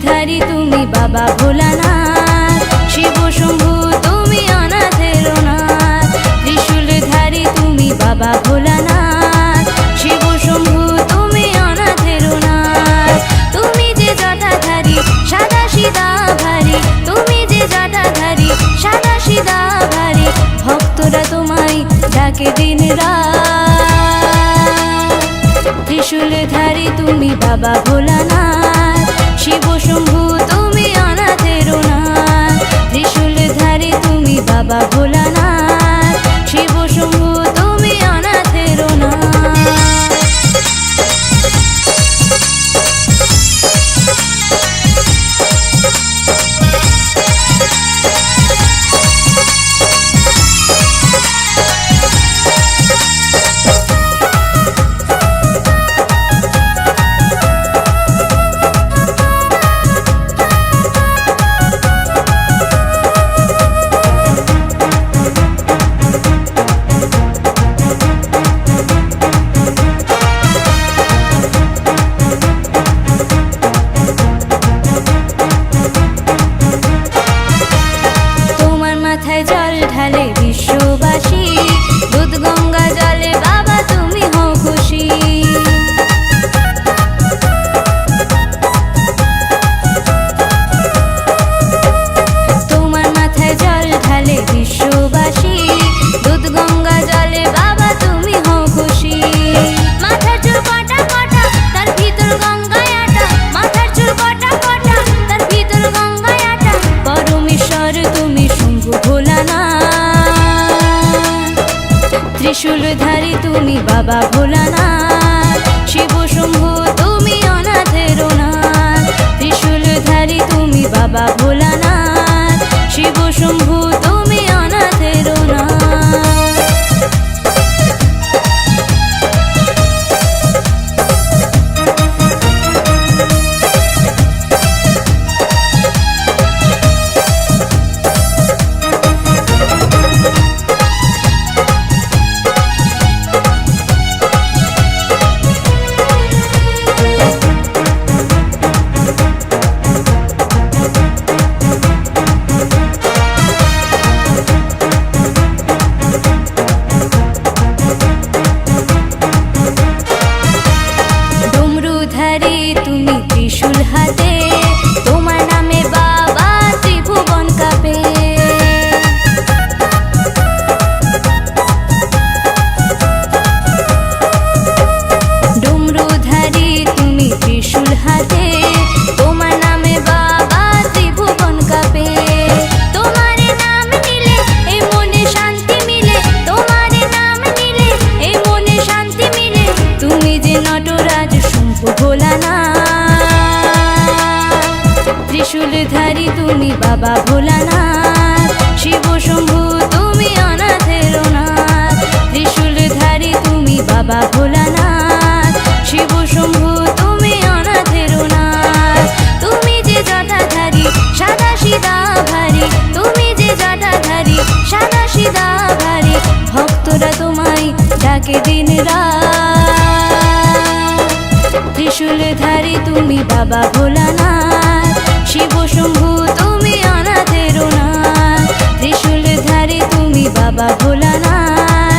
ত্রিশূলধারী তুমি বাবা ভোলানাথ, শিব শম্ভু তুমি অনাথের নাথ। ত্রিশূলধারী তুমি বাবা ভোলানাথ, শিব শম্ভু তুমি অনাথের নাথ। তুমি যে জটাধারী সাদা সিধা ভারী, তুমি যে জটাধারী সাদা সিধা ভারী, ভক্তরা তোমায় ডাকে দিন রাত। ত্রিশূলধারী তুমি বাবা ভোলানাথ, শিব শম্ভু তুমি অনাথের নাথ। ত্রিশূলধারী তুমি বাবা ভোলানাথ, শিব শম্ভু তুমি অনাথের নাথ। মাথায় জল ঢালে বিশ্ববাসী, দুধ গঙ্গা জলে বাবা তুমি হও খুশি। তোমার মাথায় জল ঢালে বিশ্ববাসী, দুধ গঙ্গা জলে বাবা তুমি হও খুশি। মাথার চুল কটা কটা তার ভিতর গঙ্গায় আটা, মাথার চুল কটা কটা তার ভিতর গঙ্গায় আটা, পরমেশ্বর তুমি শম্ভু ভোলানাথ। ত্রিশূলধারী তুমি বাবা ভোলানাথ, শিব শম্ভু তুমি অনাথের নাথ। ত্রিশূলধারী তুমি বাবা ভোলানাথ, শিব শম্ভু তুমি অনাথের নাথ। তুমি ত্রিশূল হাতে, তোমার নামে বাবা ত্রিভুবন কাঁপে। ডমরুধারী তুমি ত্রিশূল হাতে, তোমার নামে বাবা ত্রিভুবন কাঁপে। তোমার নাম নিলে এই মনে শান্তি মিলে, তোমার নাম নিলে এই মনে শান্তি মিলে, তুমি যে নটরাজ শম্ভু ভোলানাথ। ত্রিশূলধারী তুমি বাবা ভোলানাথ, শিব শম্ভু তুমি অনাথের নাথ। ত্রিশূলধারী তুমি বাবা ভোলানাথ, শিব শম্ভু তুমি অনাথের নাথ। তুমি যে জটাধারী সাদা সিধা ভারী, তুমি যে জটাধারী সাদা সিধা ভারী, ভক্তরা তোমায় ডাকে দিন রাত। ত্রিশূলধারী তুমি বাবা ভোলানাথ, শিব শম্ভু তুমি অনাথের নাথ। ত্রিশূলধারী তুমি বাবা ভোলানাথ,